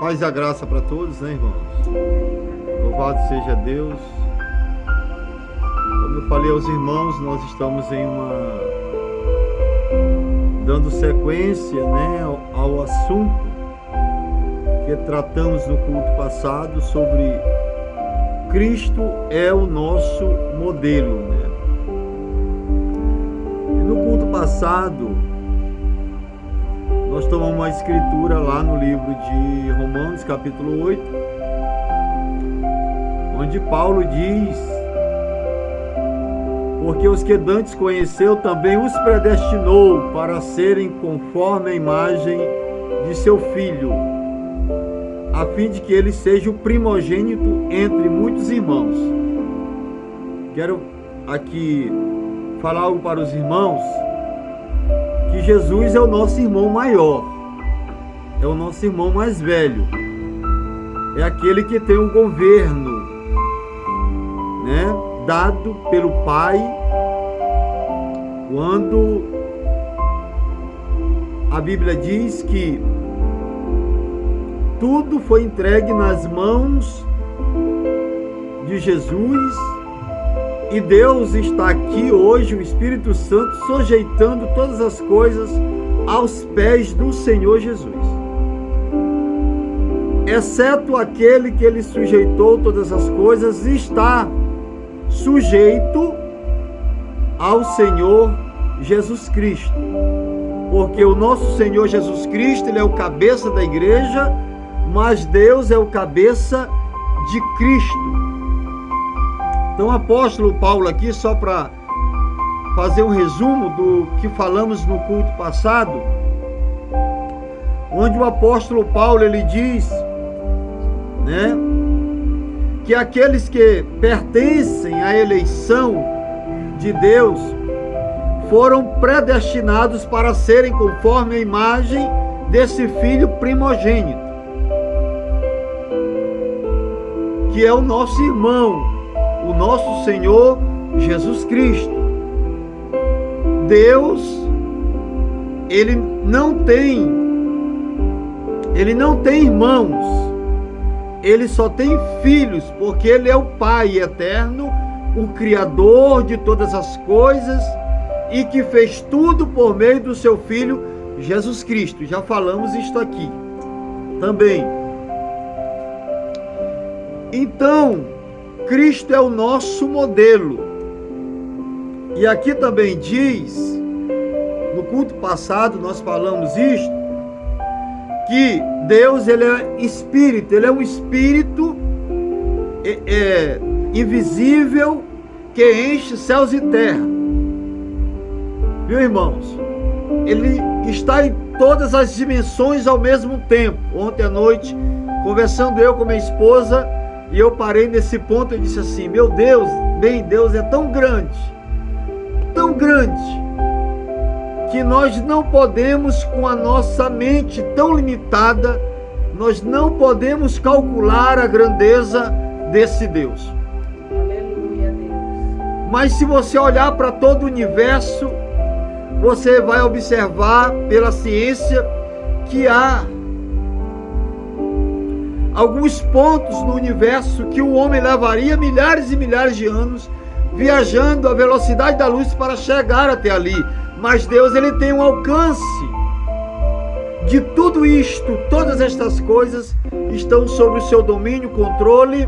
Paz e a graça para todos, né, irmãos? Louvado seja Deus. Como eu falei aos irmãos, nós estamos dando sequência, né, ao assunto que tratamos no culto passado sobre Cristo é o nosso modelo, né? E no culto passado nós tomamos uma escritura lá no livro de Romanos, capítulo 8, onde Paulo diz: porque os que dantes conheceu, também os predestinou para serem conforme a imagem de seu Filho, a fim de que ele seja o primogênito entre muitos irmãos. Quero aqui falar algo para os irmãos, que Jesus é o nosso irmão maior, é o nosso irmão mais velho, é aquele que tem o governo, né, dado pelo Pai, quando a Bíblia diz que tudo foi entregue nas mãos de Jesus, e Deus está aqui hoje, o Espírito Santo, sujeitando todas as coisas aos pés do Senhor Jesus. Exceto aquele que ele sujeitou todas as coisas, está sujeito ao Senhor Jesus Cristo. Porque o nosso Senhor Jesus Cristo, ele é o cabeça da igreja, mas Deus é o cabeça de Cristo. Então o apóstolo Paulo aqui, só para fazer um resumo do que falamos no culto passado, onde o apóstolo Paulo ele diz, né, que aqueles que pertencem à eleição de Deus foram predestinados para serem conforme a imagem desse Filho primogênito, que é o nosso irmão, o nosso Senhor Jesus Cristo. Deus, ele não tem irmãos, ele só tem filhos, porque ele é o Pai eterno, o Criador de todas as coisas, e que fez tudo por meio do seu Filho Jesus Cristo. Já falamos isto aqui também. Então, Cristo é o nosso modelo. E aqui também diz, no culto passado nós falamos isto, que Deus, ele é espírito, ele é um espírito invisível que enche céus e terra. Viu, irmãos? Ele está em todas as dimensões ao mesmo tempo. Ontem à noite, conversando eu com minha esposa, e eu parei nesse ponto e disse assim: meu Deus, Deus é tão grande, que nós não podemos, com a nossa mente tão limitada, nós não podemos calcular a grandeza desse Deus. Aleluia, Deus. Mas se você olhar para todo o universo, você vai observar pela ciência que há alguns pontos no universo que o homem levaria milhares e milhares de anos viajando à velocidade da luz para chegar até ali. Mas Deus, ele tem um alcance de tudo isto. Todas estas coisas estão sob o seu domínio, controle.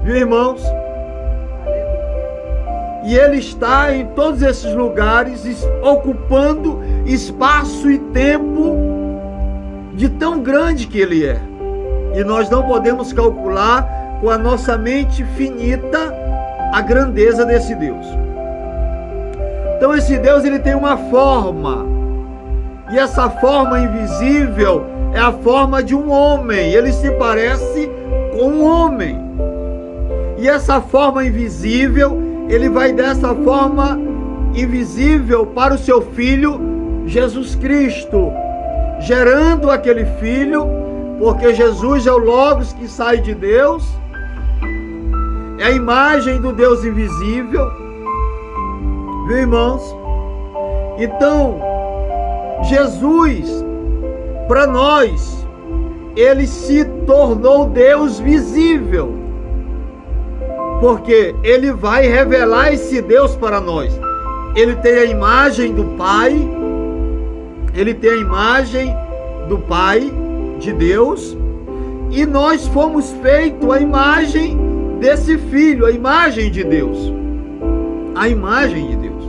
Viu, irmãos? E ele está em todos esses lugares, ocupando espaço e tempo de tão grande que ele é. E nós não podemos calcular com a nossa mente finita a grandeza desse Deus. Então esse Deus, ele tem uma forma, e essa forma invisível é a forma de um homem. Ele se parece com um homem, e essa forma invisível, ele vai dessa forma invisível para o seu Filho Jesus Cristo, gerando aquele Filho, porque Jesus é o Logos que sai de Deus, é a imagem do Deus invisível. Viu, irmãos? Então, Jesus, para nós, ele se tornou Deus visível, porque ele vai revelar esse Deus para nós. Ele tem a imagem do Pai, ele tem a imagem do Pai, de Deus, e nós fomos feitos a imagem desse Filho, a imagem de Deus. A imagem de Deus.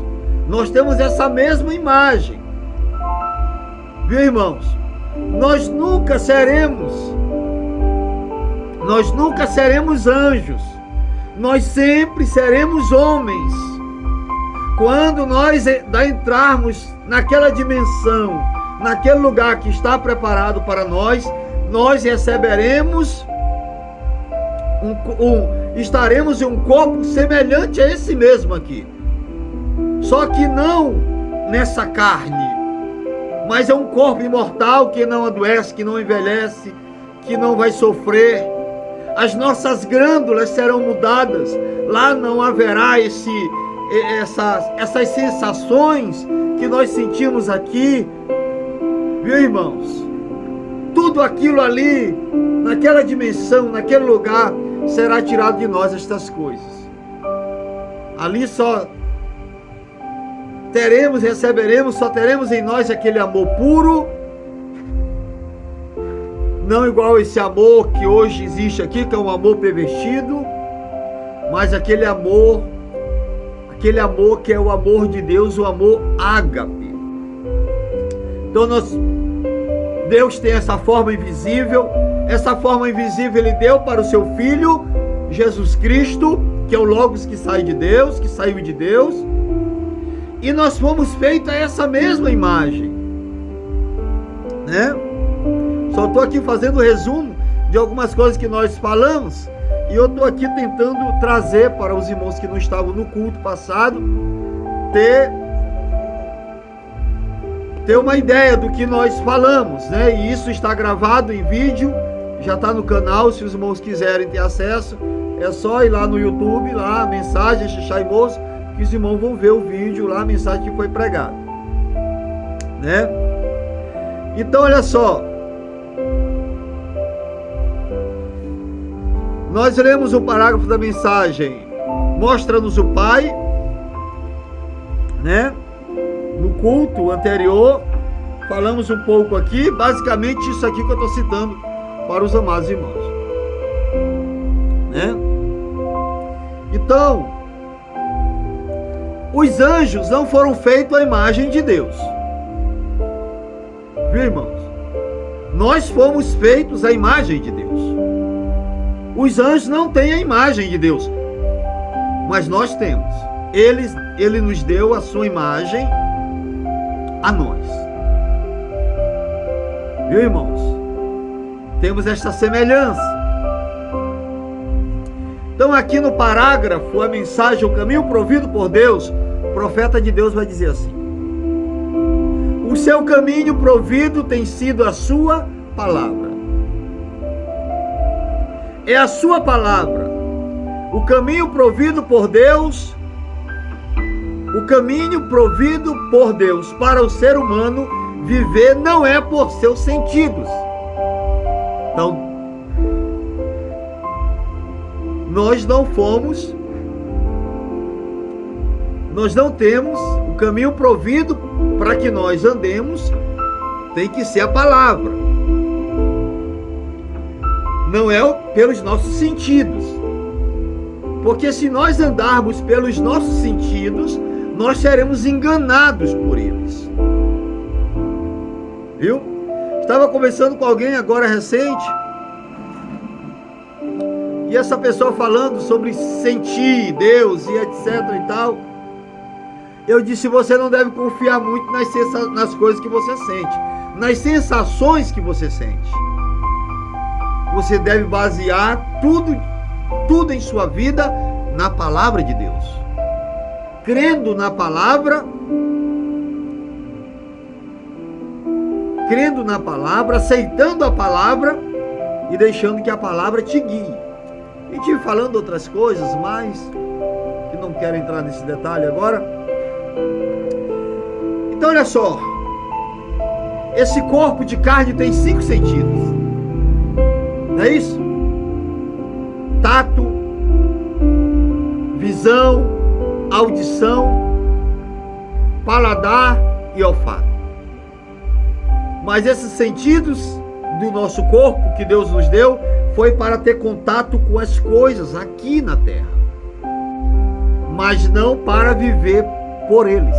Nós temos essa mesma imagem. Viu, irmãos? Nós nunca seremos anjos. Nós sempre seremos homens. Quando nós entrarmos naquela dimensão, naquele lugar que está preparado para nós, nós receberemos estaremos em um corpo semelhante a esse mesmo aqui. Só que não nessa carne, mas é um corpo imortal que não adoece, que não envelhece, que não vai sofrer. As nossas glândulas serão mudadas. Lá não haverá essas sensações que nós sentimos aqui. Viu, irmãos? Tudo aquilo ali, naquela dimensão, naquele lugar, será tirado de nós estas coisas. Ali só teremos em nós aquele amor puro, não igual esse amor que hoje existe aqui, que é um amor pervertido, mas aquele amor que é o amor de Deus, o amor ágape. Então Deus tem essa forma invisível. Essa forma invisível Ele deu para o seu Filho, Jesus Cristo, que é o Logos que sai de Deus, que saiu de Deus. E nós fomos feitos a essa mesma imagem, né? Só estou aqui fazendo resumo de algumas coisas que nós falamos. E eu estou aqui tentando trazer para os irmãos que não estavam no culto passado, ter uma ideia do que nós falamos, né? E isso está gravado em vídeo, já está no canal. Se os irmãos quiserem ter acesso, é só ir lá no YouTube, lá a mensagem Xixá e Moço, que os irmãos vão ver o vídeo lá, a mensagem que foi pregada, né? Então olha só, nós lemos o parágrafo da mensagem, mostra-nos o Pai, né? No culto anterior, falamos um pouco aqui, basicamente isso aqui que eu estou citando para os amados irmãos, né? Então, os anjos não foram feitos à imagem de Deus, viu, irmãos? Nós fomos feitos à imagem de Deus. Os anjos não têm a imagem de Deus, mas nós temos. Ele nos deu a sua imagem a nós. Viu, irmãos? Temos esta semelhança. Então aqui no parágrafo, a mensagem, o caminho provido por Deus, o profeta de Deus vai dizer assim: o seu caminho provido tem sido a sua palavra. É a sua palavra. O caminho provido por Deus, para o ser humano viver não é por seus sentidos. Então, nós não temos o caminho provido para que nós andemos, tem que ser a palavra. Não é pelos nossos sentidos. Porque se nós andarmos pelos nossos sentidos, nós seremos enganados por eles. Viu? Estava conversando com alguém agora recente, e essa pessoa falando sobre sentir Deus e etc e tal. Eu disse: você não deve confiar muito nas coisas que você sente, nas sensações que você sente. Você deve basear tudo em sua vida na palavra de Deus, crendo na palavra, aceitando a palavra e deixando que a palavra te guie. E tive falando outras coisas, mas que não quero entrar nesse detalhe agora. Então olha só, esse corpo de carne tem 5 sentidos. Não é isso? Tato, visão, audição, paladar e olfato. Mas esses sentidos do nosso corpo que Deus nos deu foi para ter contato com as coisas aqui na terra, mas não para viver por eles,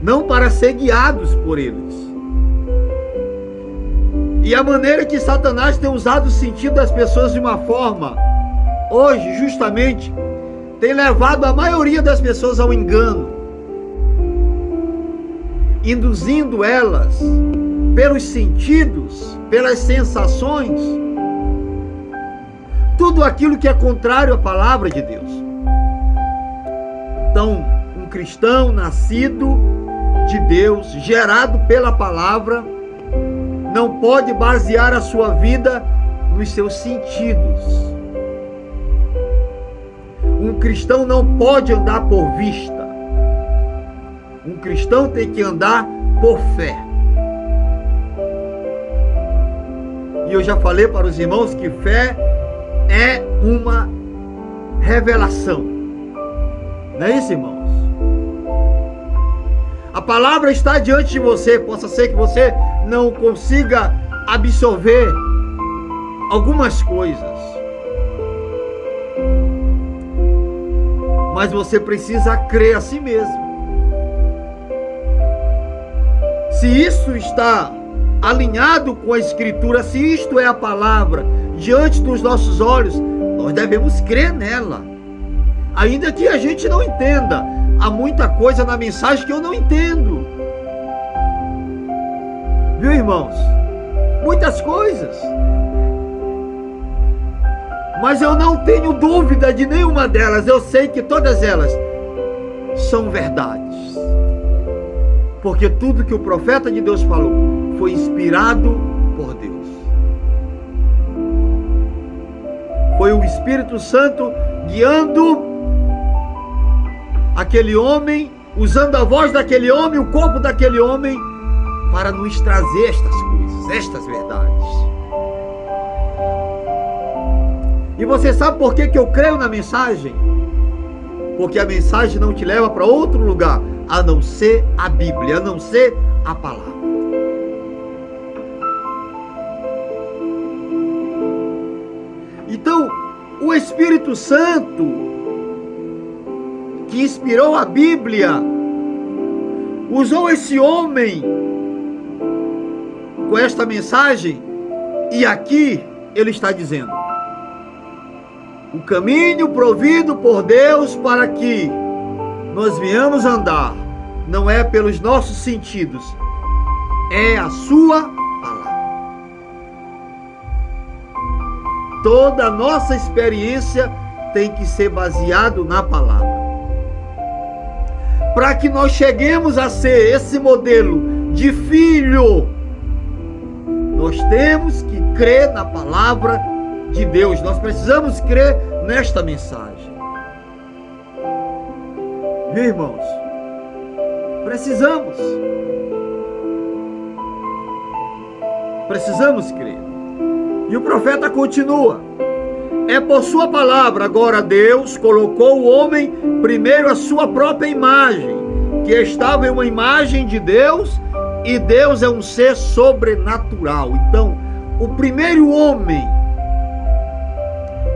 não para ser guiados por eles. E a maneira que Satanás tem usado o sentido das pessoas de uma forma, hoje, justamente, tem levado a maioria das pessoas ao engano, induzindo elas pelos sentidos, pelas sensações, tudo aquilo que é contrário à palavra de Deus. Então, um cristão nascido de Deus, gerado pela palavra, não pode basear a sua vida nos seus sentidos. Um cristão não pode andar por vista. Um cristão tem que andar por fé. E eu já falei para os irmãos que fé é uma revelação. Não é isso, irmãos? A palavra está diante de você. Possa ser que você não consiga absorver algumas coisas, mas você precisa crer a si mesmo. Se isso está alinhado com a Escritura, se isto é a palavra diante dos nossos olhos, nós devemos crer nela. Ainda que a gente não entenda, há muita coisa na mensagem que eu não entendo. Viu, irmãos? Muitas coisas. Mas eu não tenho dúvida de nenhuma delas. Eu sei que todas elas são verdades. Porque tudo que o profeta de Deus falou foi inspirado por Deus. Foi o Espírito Santo guiando aquele homem, usando a voz daquele homem, o corpo daquele homem, para nos trazer estas coisas, estas verdades. E você sabe por que eu creio na mensagem? Porque a mensagem não te leva para outro lugar, a não ser a Bíblia, a não ser a palavra. Então, o Espírito Santo, que inspirou a Bíblia, usou esse homem com esta mensagem, e aqui ele está dizendo: o caminho provido por Deus para que nós venhamos andar não é pelos nossos sentidos, é a sua palavra. Toda a nossa experiência tem que ser baseado na palavra. Para que nós cheguemos a ser esse modelo de filho, nós temos que crer na palavra de Deus. Nós precisamos crer nesta mensagem. Viu, irmãos? Precisamos. Precisamos crer. E o profeta continua: é por sua palavra, agora Deus colocou o homem primeiro a sua própria imagem, que estava em uma imagem de Deus, e Deus é um ser sobrenatural. Então, o primeiro homem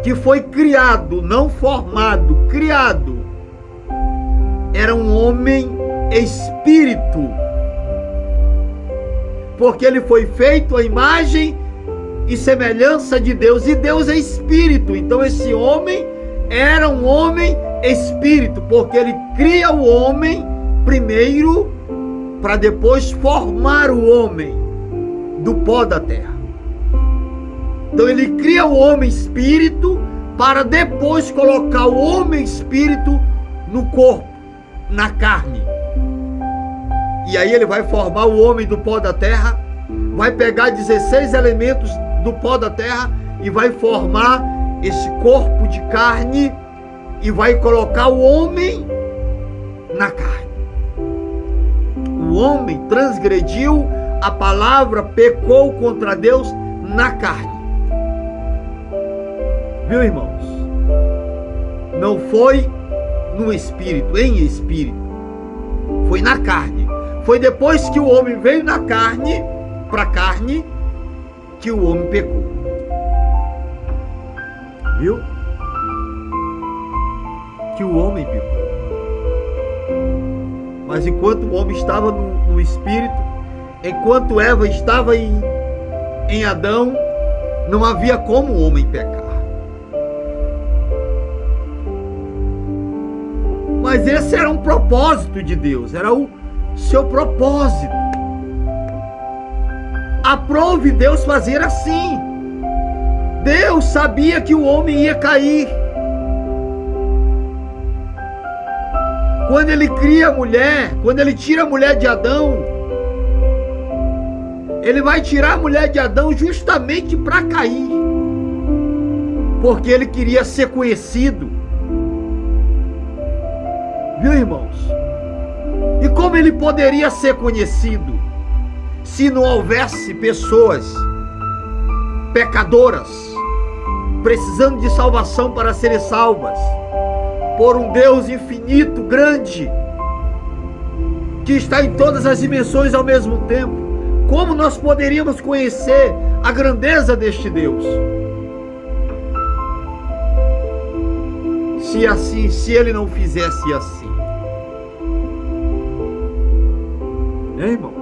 que foi criado, não formado, criado, era um homem espírito, porque ele foi feito à imagem e semelhança de Deus, e Deus é espírito. Então esse homem era um homem espírito, porque ele cria o homem primeiro para depois formar o homem do pó da terra. Então ele cria o homem espírito para depois colocar o homem espírito no corpo, na carne. E aí ele vai formar o homem do pó da terra, vai pegar 16 elementos do pó da terra e vai formar esse corpo de carne e vai colocar o homem na carne. O homem transgrediu a palavra pecou contra Deus na carne. Viu, irmãos? Não foi no espírito, em espírito. Foi na carne. Foi depois que o homem veio na carne, para a carne, que o homem pecou. Viu? Que o homem pecou. Mas enquanto o homem estava no espírito, enquanto Eva estava em Adão, não havia como o homem pecar. Mas esse era um propósito de Deus, era o seu propósito. Aprove Deus fazer assim. Deus sabia que o homem ia cair. Quando ele cria a mulher, quando ele tira a mulher de Adão, ele vai tirar a mulher de Adão justamente para cair. Porque ele queria ser conhecido. Viu, irmãos? E como ele poderia ser conhecido se não houvesse pessoas pecadoras precisando de salvação para serem salvas por um Deus infinito, grande, que está em todas as dimensões ao mesmo tempo? Como nós poderíamos conhecer a grandeza deste Deus? Se ele não fizesse assim. Hein, irmão?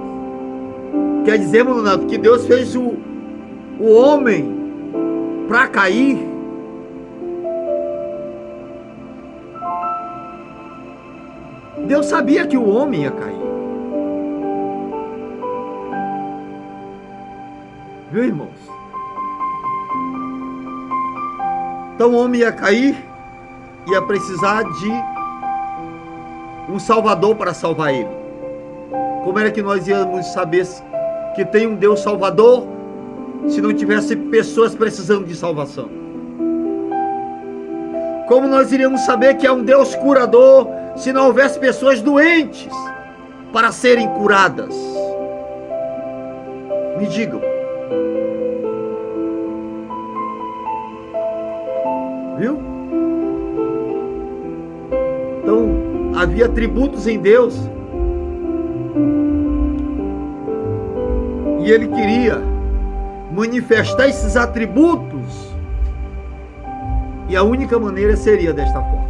Quer dizer, Manonato, que Deus fez o homem para cair? Deus sabia que o homem ia cair. Viu, irmãos? Então o homem ia cair, ia precisar de um salvador para salvar ele. Como era que nós íamos saber que tem um Deus salvador se não tivesse pessoas precisando de salvação? Como nós iríamos saber que é um Deus curador se não houvesse pessoas doentes para serem curadas? Me digam. Viu? Então, havia atributos em Deus e ele queria manifestar esses atributos, e a única maneira seria desta forma.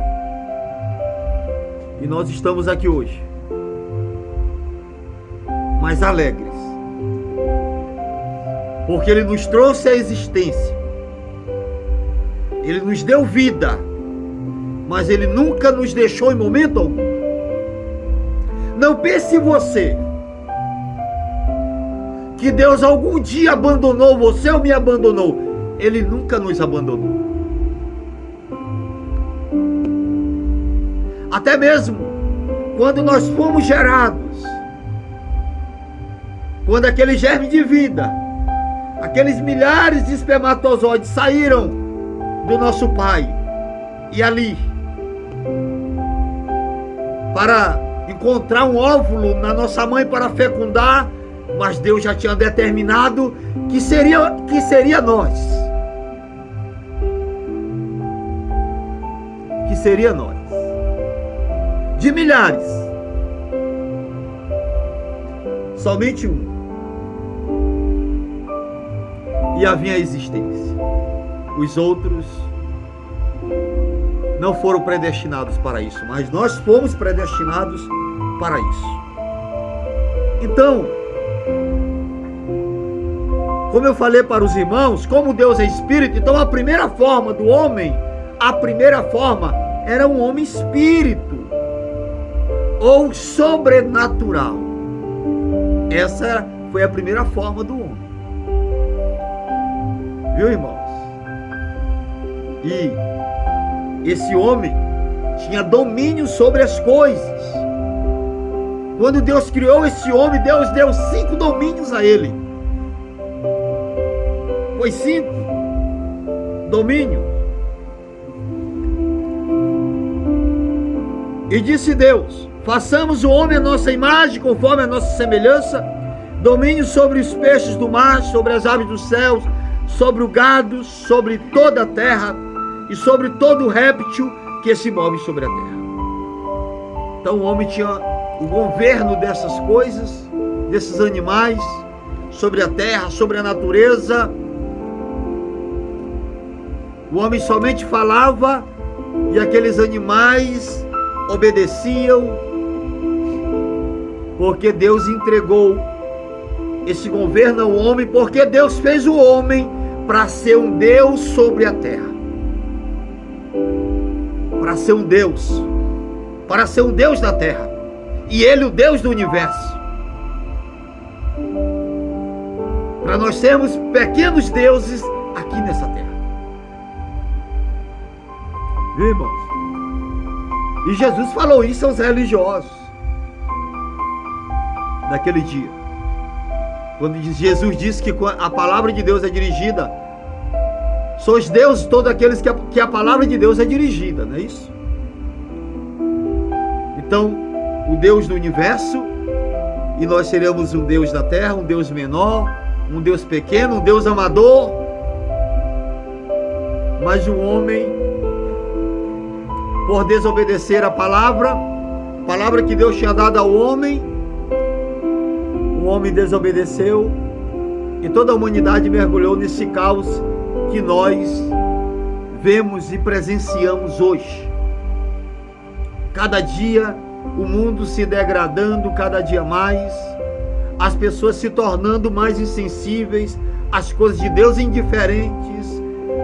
E nós estamos aqui hoje mais alegres, porque ele nos trouxe à existência, ele nos deu vida, mas ele nunca nos deixou em momento algum. Não pense você que Deus algum dia abandonou você ou me abandonou. Ele nunca nos abandonou. Até mesmo quando nós fomos gerados, quando aquele germe de vida, aqueles milhares de espermatozoides saíram do nosso pai, e ali, para encontrar um óvulo na nossa mãe para fecundar, mas Deus já tinha determinado que seria nós. Que seria nós. De milhares, somente um. E havia a existência. Os outros não foram predestinados para isso, mas nós fomos predestinados para isso. Então, como eu falei para os irmãos, como Deus é espírito, então a primeira forma do homem, era um homem espírito ou sobrenatural. Essa foi a primeira forma do homem. Viu, irmãos? E esse homem tinha domínio sobre as coisas. Quando Deus criou esse homem, Deus deu 5 domínios a ele. Foi 5 domínios. E disse Deus: façamos o homem à nossa imagem, conforme a nossa semelhança. domínio sobre os peixes do mar, sobre as aves dos céus, sobre o gado, sobre toda a terra e sobre todo o réptil que se move sobre a terra. Então o homem tinha o governo dessas coisas, desses animais, sobre a terra, sobre a natureza. O homem somente falava e aqueles animais obedeciam, porque Deus entregou esse governo ao homem, porque Deus fez o homem para ser um Deus sobre a terra. Para ser um Deus da terra. E Ele, o Deus do universo. Para nós sermos pequenos deuses aqui nessa terra. Viu, irmãos? E Jesus falou isso aos religiosos naquele dia. Quando Jesus disse que a palavra de Deus é dirigida, sois deuses todos aqueles que a palavra de Deus é dirigida, não é isso? Então, o Deus do universo, e nós seremos um Deus da terra, um Deus menor, um Deus pequeno, um Deus amador. Mas o homem, por desobedecer a palavra que Deus tinha dado ao homem, o homem desobedeceu e toda a humanidade mergulhou nesse caos que nós vemos e presenciamos hoje. Cada dia o mundo se degradando cada dia mais, as pessoas se tornando mais insensíveis às coisas de Deus, indiferentes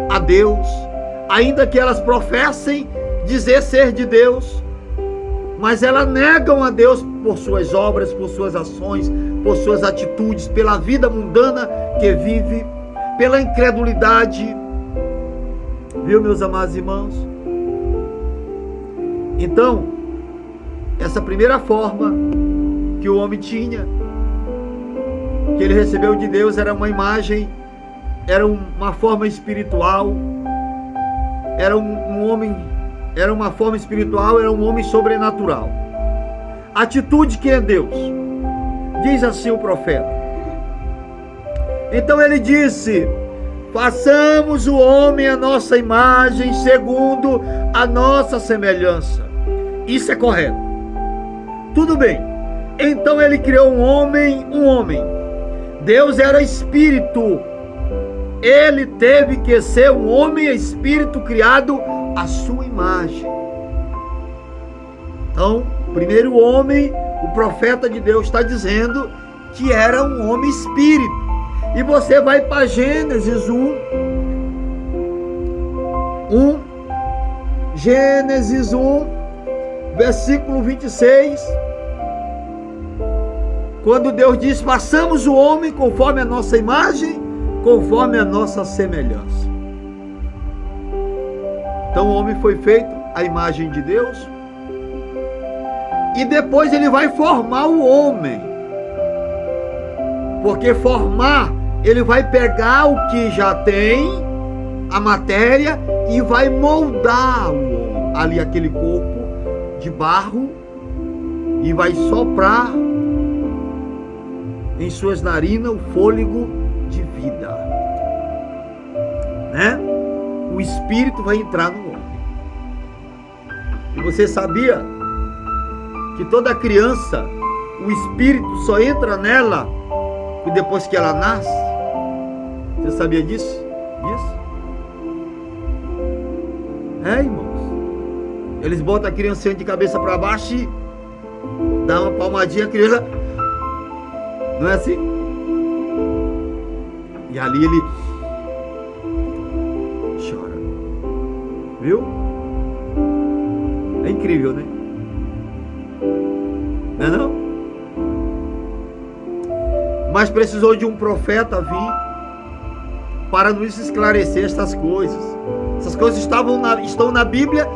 a Deus, ainda que elas professem dizer ser de Deus, mas elas negam a Deus por suas obras, por suas ações, por suas atitudes, pela vida mundana que vive, pela incredulidade. Viu, meus amados irmãos? Então, essa primeira forma que o homem tinha, que ele recebeu de Deus, era uma imagem, era uma forma espiritual, era um homem, era uma forma espiritual, era um homem sobrenatural. Atitude que é Deus. Diz assim o profeta. Então ele disse: façamos o homem à nossa imagem, segundo a nossa semelhança. Isso é correto. Tudo bem. Então ele criou um homem. Deus era espírito. Ele teve que ser um homem espírito criado à sua imagem. Então, primeiro o homem, o profeta de Deus está dizendo que era um homem espírito. E você vai para Gênesis 1. Gênesis 1, versículo 26. Quando Deus diz: façamos o homem conforme a nossa imagem, conforme a nossa semelhança. Então o homem foi feito à imagem de Deus. E depois ele vai formar o homem. Porque formar, ele vai pegar o que já tem, a matéria, e vai moldar o homem, ali aquele corpo de barro, e vai soprar em suas narinas o fôlego de vida, né? O espírito vai entrar no homem. E você sabia que toda criança, o espírito só entra nela depois que ela nasce? Você sabia disso? Irmãos, eles botam a criancinha de cabeça para baixo e dá uma palmadinha, a criança, não é assim? E ali ele chora. Viu? É incrível, né? Não é não? Mas precisou de um profeta vir para nos esclarecer estas coisas. Essas coisas estão na Bíblia,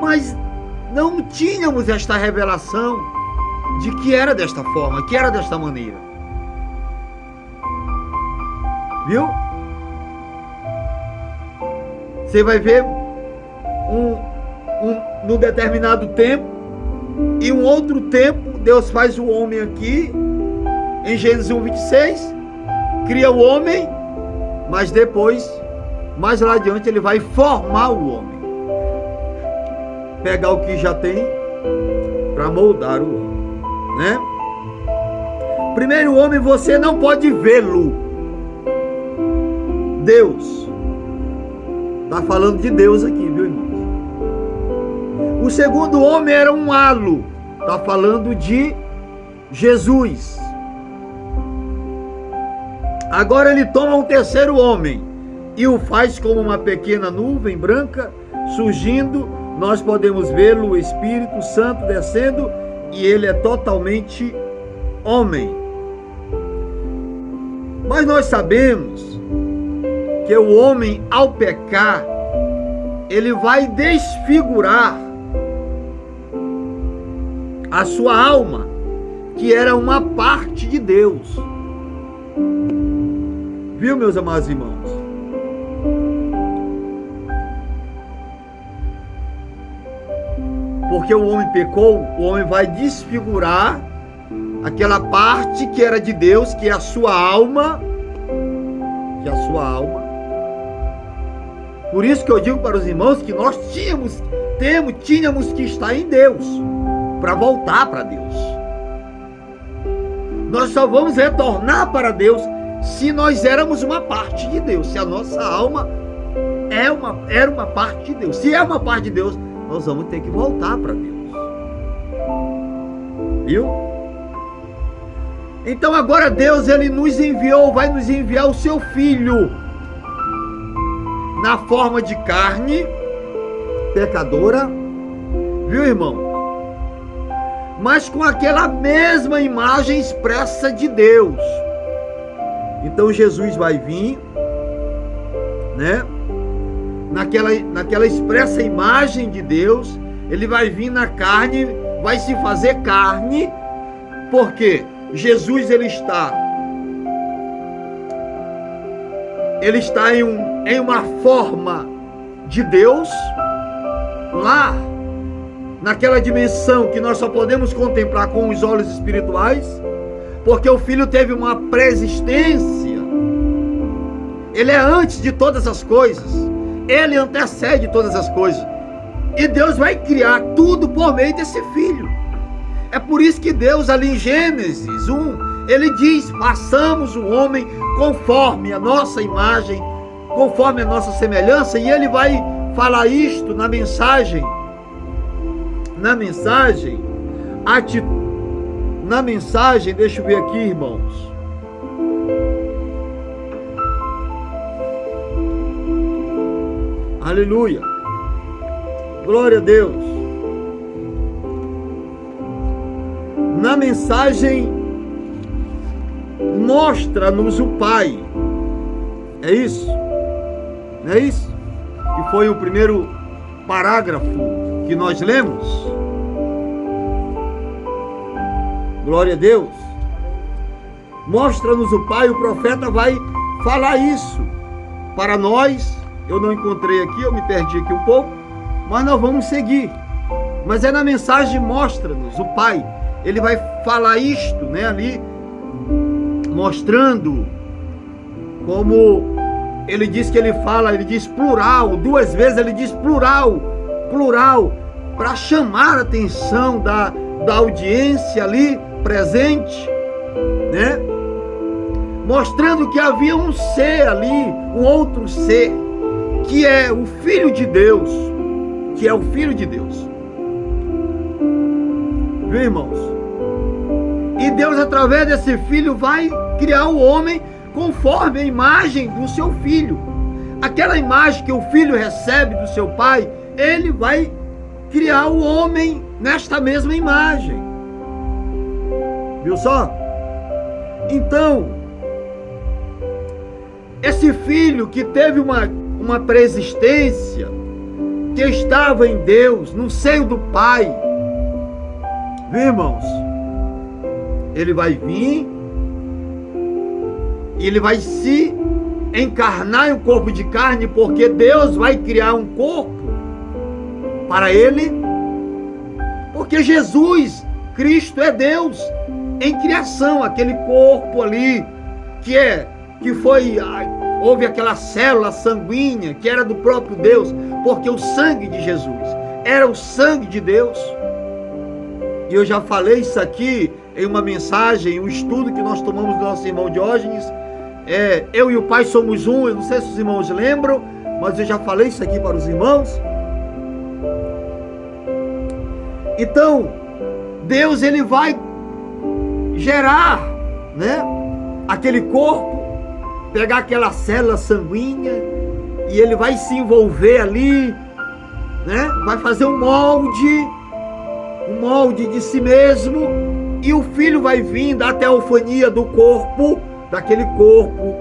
mas não tínhamos esta revelação de que era desta forma, que era desta maneira. Viu? Você vai ver num determinado tempo, e um outro tempo Deus faz o homem aqui em Gênesis 1:26, cria o homem, mas depois, mais lá adiante, ele vai formar o homem. Pegar o que já tem para moldar o homem, né? Primeiro, o homem você não pode vê-lo. Deus. Está falando de Deus aqui, viu, irmãos? O segundo homem era um halo. Está falando de Jesus. Agora ele toma um terceiro homem e o faz como uma pequena nuvem branca surgindo. Nós podemos vê-lo, o Espírito Santo descendo, e ele é totalmente homem. Mas nós sabemos que o homem, ao pecar, ele vai desfigurar a sua alma, que era uma parte de Deus. Viu, meus amados irmãos? Porque o homem pecou, o homem vai desfigurar aquela parte que era de Deus, que é a sua alma, Por isso que eu digo para os irmãos que nós tínhamos que estar em Deus, para voltar para Deus. Nós só vamos retornar para Deus se nós éramos uma parte de Deus, se a nossa alma era uma parte de Deus. Se é uma parte de Deus, nós vamos ter que voltar para Deus. Viu? Então agora Deus, ele nos enviou, vai nos enviar o seu Filho na forma de carne pecadora, viu, irmão? Mas com aquela mesma imagem expressa de Deus. Então Jesus vai vir, né? Naquela expressa imagem de Deus, ele vai vir na carne, vai se fazer carne, porque Jesus ele está em uma forma de Deus, lá naquela dimensão que nós só podemos contemplar com os olhos espirituais, porque o Filho teve uma pré-existência. Ele é antes de todas as coisas, ele antecede todas as coisas, e Deus vai criar tudo por meio desse Filho. É por isso que Deus, ali em Gênesis 1, ele diz: façamos o homem conforme a nossa imagem, conforme a nossa semelhança. E ele vai falar isto na mensagem, deixa eu ver aqui, irmãos. Aleluia, glória a Deus. Na mensagem, mostra-nos o Pai. É isso? Não é isso? Que foi o primeiro parágrafo que nós lemos. Glória a Deus. Mostra-nos o Pai. O profeta vai falar isso para nós. Eu não encontrei aqui, eu me perdi aqui um pouco, mas nós vamos seguir. Mas é na mensagem, mostra-nos o Pai. Ele vai falar isto, né, ali, mostrando como ele diz que ele diz plural, duas vezes ele diz plural, para chamar a atenção da audiência ali presente, né? Mostrando que havia um ser ali, um outro ser, que é o Filho de Deus, Viu, irmãos? E Deus, através desse Filho, vai criar o homem conforme a imagem do seu Filho. Aquela imagem que o Filho recebe do seu Pai, ele vai criar o homem nesta mesma imagem. Viu só? Então, esse Filho que teve uma pré-existência, que estava em Deus, no seio do Pai, viu, irmãos? Ele vai vir e ele vai se encarnar em um corpo de carne, porque Deus vai criar um corpo para ele, porque Jesus Cristo é Deus, em criação, aquele corpo ali, houve aquela célula sanguínea que era do próprio Deus, porque o sangue de Jesus era o sangue de Deus. E eu já falei isso aqui em uma mensagem, um estudo que nós tomamos do nosso irmão Diógenes. Eu e o Pai somos um. Eu não sei se os irmãos lembram, mas eu já falei isso aqui para os irmãos. Então, Deus, ele vai gerar, né, aquele corpo, pegar aquela célula sanguínea, e ele vai se envolver ali, né, vai fazer um molde de si mesmo, e o Filho vai vir da teofania do corpo, daquele corpo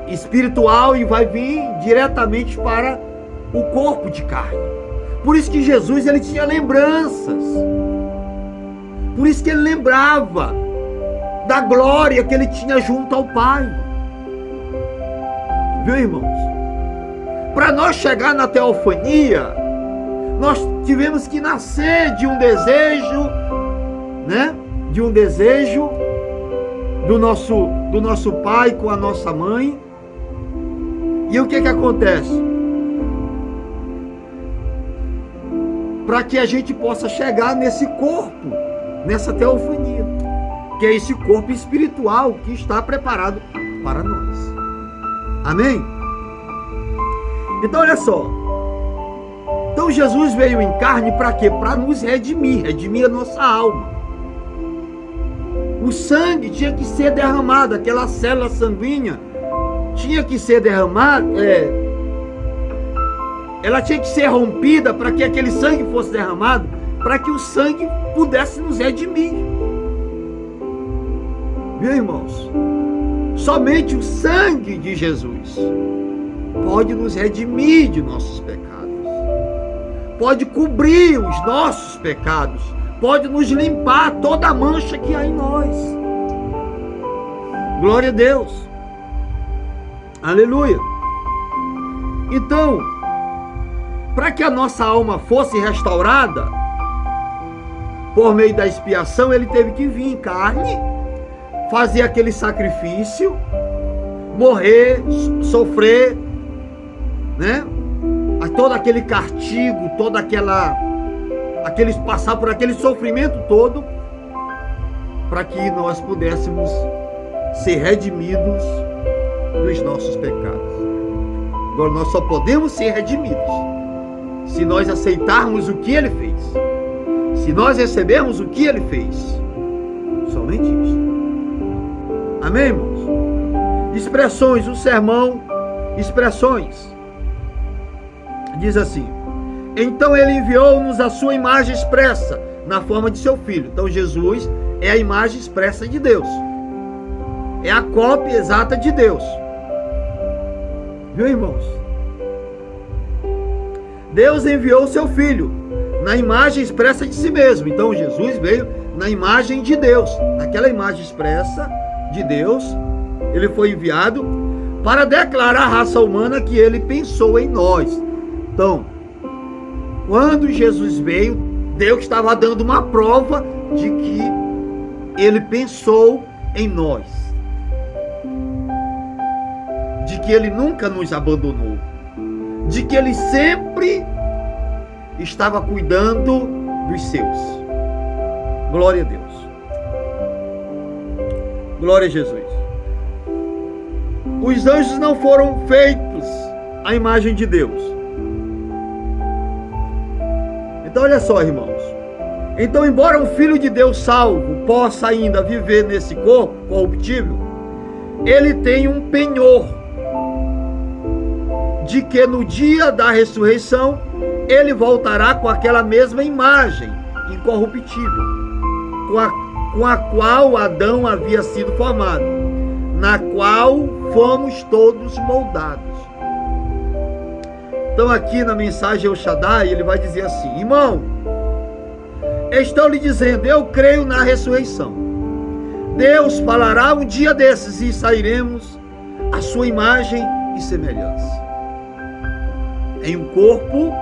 espiritual, e vai vir diretamente para o corpo de carne. Por isso que Jesus, ele tinha lembranças. Por isso que ele lembrava da glória que ele tinha junto ao Pai. Viu, irmãos? Para nós chegar na teofania, nós tivemos que nascer de um desejo, né? De um desejo do nosso pai com a nossa mãe. E o que acontece? Para que a gente possa chegar nesse corpo, nessa teofania, que é esse corpo espiritual que está preparado para nós. Amém? Então olha só. Então Jesus veio em carne para quê? Para nos redimir a nossa alma. O sangue tinha que ser derramado, aquela célula sanguínea tinha que ser derramada, ela tinha que ser rompida para que aquele sangue fosse derramado, para que o sangue pudesse nos redimir. Viu, irmãos? Somente o sangue de Jesus pode nos redimir de nossos pecados, pode cobrir os nossos pecados, pode nos limpar toda a mancha que há em nós. Glória a Deus. Aleluia. Então, para que a nossa alma fosse restaurada, por meio da expiação, ele teve que vir em carne, fazer aquele sacrifício, morrer, sofrer, né? Todo aquele castigo, passar por aquele sofrimento todo, para que nós pudéssemos ser redimidos dos nossos pecados. Agora, nós só podemos ser redimidos se nós aceitarmos o que ele fez, se nós recebermos o que ele fez. Somente isso. Amém, irmãos? Expressões, o sermão, expressões. Diz assim: então ele enviou-nos a sua imagem expressa na forma de seu Filho. Então Jesus é a imagem expressa de Deus, é a cópia exata de Deus. Viu, irmãos? Deus enviou o seu Filho na imagem expressa de si mesmo. Então Jesus veio na imagem de Deus, naquela imagem expressa de Deus. Ele foi enviado para declarar à raça humana que ele pensou em nós. Então, quando Jesus veio, Deus estava dando uma prova de que ele pensou em nós, de que ele nunca nos abandonou, de que ele sempre estava cuidando dos seus. Glória a Deus. Glória a Jesus. Os anjos não foram feitos à imagem de Deus. Então olha só, irmãos. Então, embora um filho de Deus salvo possa ainda viver nesse corpo corruptível, ele tem um penhor de que no dia da ressurreição ele voltará com aquela mesma imagem incorruptível com a qual Adão havia sido formado, na qual fomos todos moldados. Então aqui na mensagem El Shaddai ele vai dizer assim: irmão, estou lhe dizendo, eu creio na ressurreição. Deus falará um dia desses e sairemos à sua imagem e semelhança, em um corpo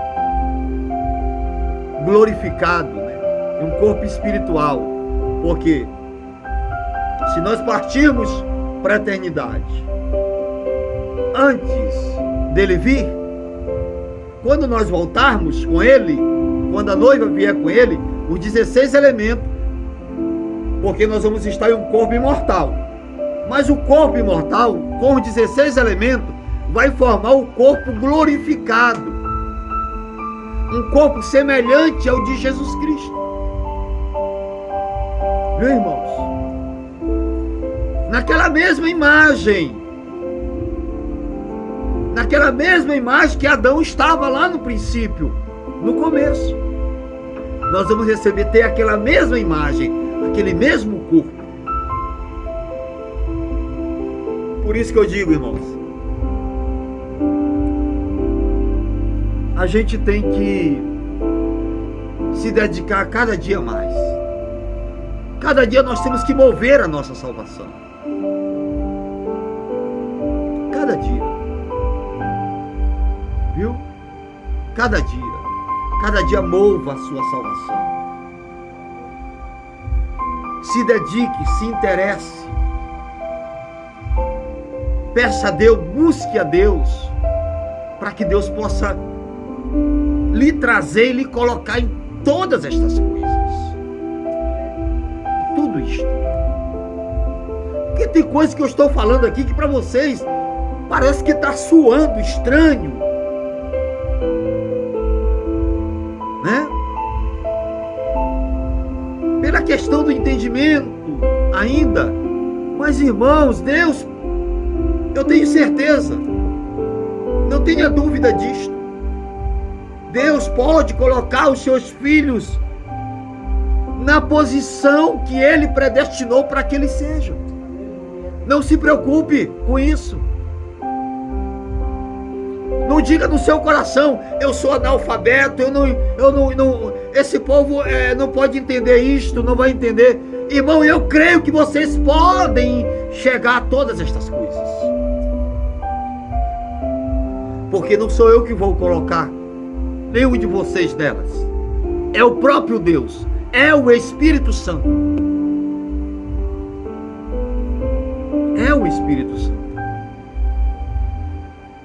glorificado, né? Em um corpo espiritual. Porque se nós partirmos para a eternidade antes dele vir, quando nós voltarmos com ele, quando a noiva vier com ele, os 16 elementos, porque nós vamos estar em um corpo imortal. Mas o corpo imortal, com os 16 elementos, vai formar o corpo glorificado. Um corpo semelhante ao de Jesus Cristo. Viu, irmãos? Naquela mesma imagem. Naquela mesma imagem que Adão estava lá no princípio, no começo. Nós vamos ter aquela mesma imagem, aquele mesmo corpo. Por isso que eu digo, irmãos, a gente tem que se dedicar cada dia mais. Cada dia nós temos que mover a nossa salvação. Cada dia. Viu? Cada dia. Cada dia mova a sua salvação. Se dedique, se interesse. Peça a Deus, busque a Deus, para que Deus possa lhe trazer e lhe colocar em todas estas coisas. Tudo isto. Porque tem coisas que eu estou falando aqui que para vocês parece que está suando estranho. Né? Pela questão do entendimento ainda. Mas, irmãos, Deus, eu tenho certeza, não tenha dúvida disto. Deus pode colocar os seus filhos na posição que Ele predestinou para que eles sejam. Não se preocupe com isso. Não diga no seu coração, eu sou analfabeto, esse povo não pode entender isto, não vai entender. Irmão, eu creio que vocês podem chegar a todas estas coisas. Porque não sou eu que vou colocar nenhum de vocês nelas. É o próprio Deus. É o Espírito Santo. É o Espírito Santo.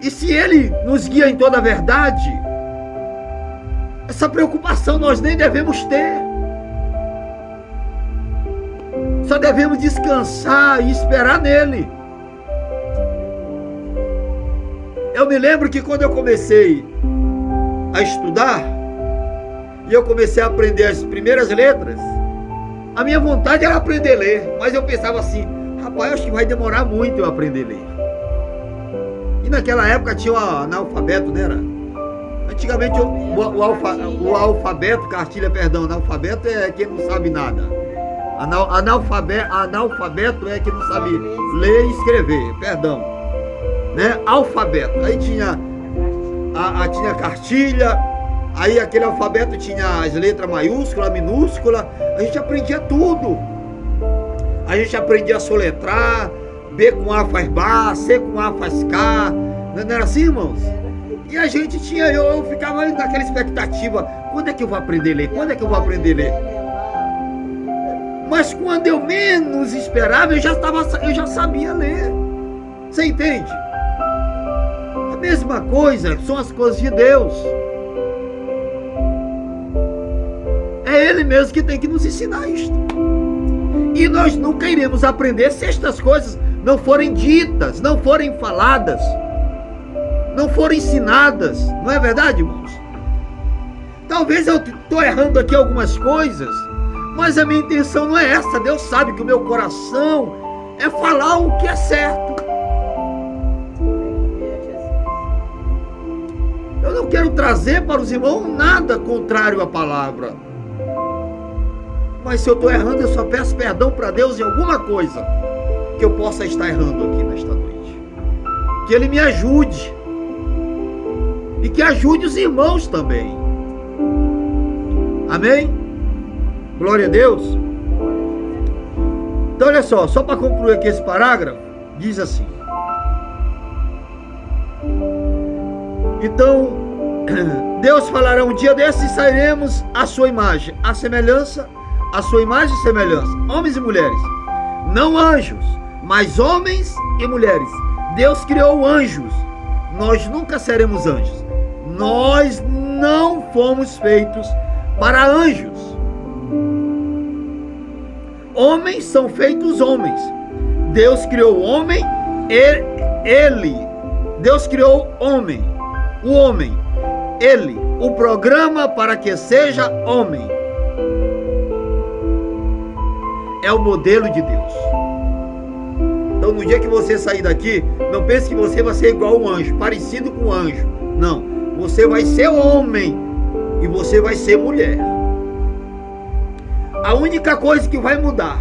E se Ele nos guia em toda a verdade, essa preocupação nós nem devemos ter. Só devemos descansar e esperar nele. Eu me lembro que quando eu comecei a estudar, e eu comecei a aprender as primeiras letras, a minha vontade era aprender a ler, mas eu pensava assim, rapaz, acho que vai demorar muito eu aprender a ler. E naquela época tinha o analfabeto, né? Antigamente o alfabeto, analfabeto é quem não sabe nada. Analfabeto é quem não sabe ler e escrever, né? Alfabeto. Aí tinha a cartilha, aí aquele alfabeto tinha as letras maiúscula, minúscula, a gente aprendia tudo. A gente aprendia a soletrar, B com A faz Bá, C com A faz K, não era assim, irmãos? E a gente tinha, eu ficava naquela expectativa, quando é que eu vou aprender a ler? Quando é que eu vou aprender a ler? Mas quando eu menos esperava, eu já sabia ler. Você entende? A mesma coisa, são as coisas de Deus. É Ele mesmo que tem que nos ensinar isto. E nós nunca iremos aprender se estas coisas não forem ditas, não forem faladas, não forem ensinadas. Não é verdade, irmãos? Talvez eu estou errando aqui algumas coisas, mas a minha intenção não é essa. Deus sabe que o meu coração é falar o que é certo. Eu não quero trazer para os irmãos nada contrário à palavra. Mas se eu estou errando, eu só peço perdão para Deus em alguma coisa que eu possa estar errando aqui nesta noite. Que Ele me ajude. E que ajude os irmãos também. Amém? Glória a Deus. Então olha só para concluir aqui esse parágrafo, diz assim. Então, Deus falará um dia desses e sairemos à sua imagem, à semelhança a sua imagem e semelhança, homens e mulheres. Não anjos, mas homens e mulheres. Deus criou anjos. Nós nunca seremos anjos. Nós não fomos feitos para anjos. Homens são feitos homens. Deus criou o homem, Deus criou homem, o homem, ele, o programa para que seja homem. É o modelo de Deus. Então, no dia que você sair daqui, não pense que você vai ser igual um anjo, parecido com um anjo. Não, você vai ser homem e você vai ser mulher. A única coisa que vai mudar,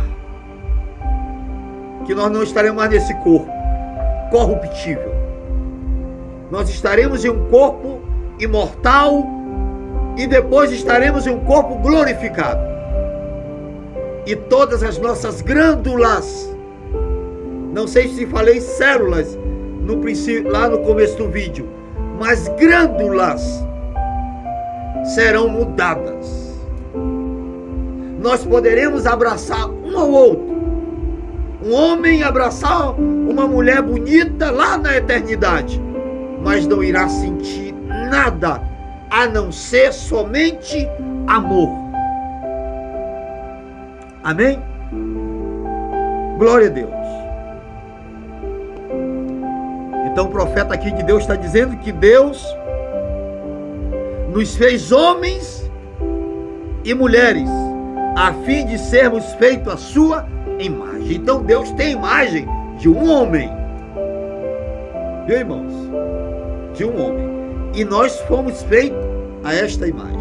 que nós não estaremos mais nesse corpo corruptível. Nós estaremos em um corpo imortal e depois estaremos em um corpo glorificado. E todas as nossas glândulas, não sei se falei células no princípio, lá no começo do vídeo, mas glândulas serão mudadas. Nós poderemos abraçar um ao outro. Um homem abraçar uma mulher bonita lá na eternidade, mas não irá sentir nada a não ser somente amor. Amém? Glória a Deus. Então o profeta aqui de Deus está dizendo que Deus nos fez homens e mulheres a fim de sermos feitos a sua imagem. Então Deus tem a imagem de um homem. Viu, irmãos? De um homem. E nós fomos feitos a esta imagem.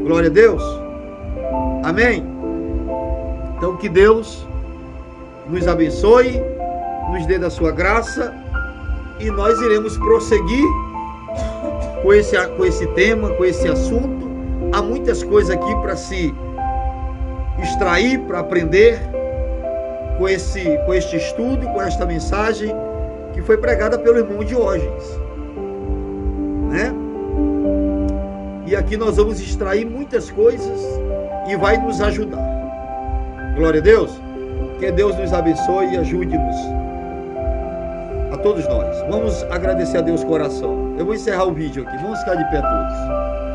Glória a Deus. Amém? Então que Deus nos abençoe, nos dê da sua graça, e nós iremos prosseguir com esse tema, com esse assunto. Há muitas coisas aqui para se extrair, para aprender com este estudo, com esta mensagem que foi pregada pelo irmão Diógenes, né? E aqui nós vamos extrair muitas coisas e vai nos ajudar. Glória a Deus. Que Deus nos abençoe e ajude-nos a todos nós. Vamos agradecer a Deus com oração. Eu vou encerrar o vídeo aqui. Vamos ficar de pé todos.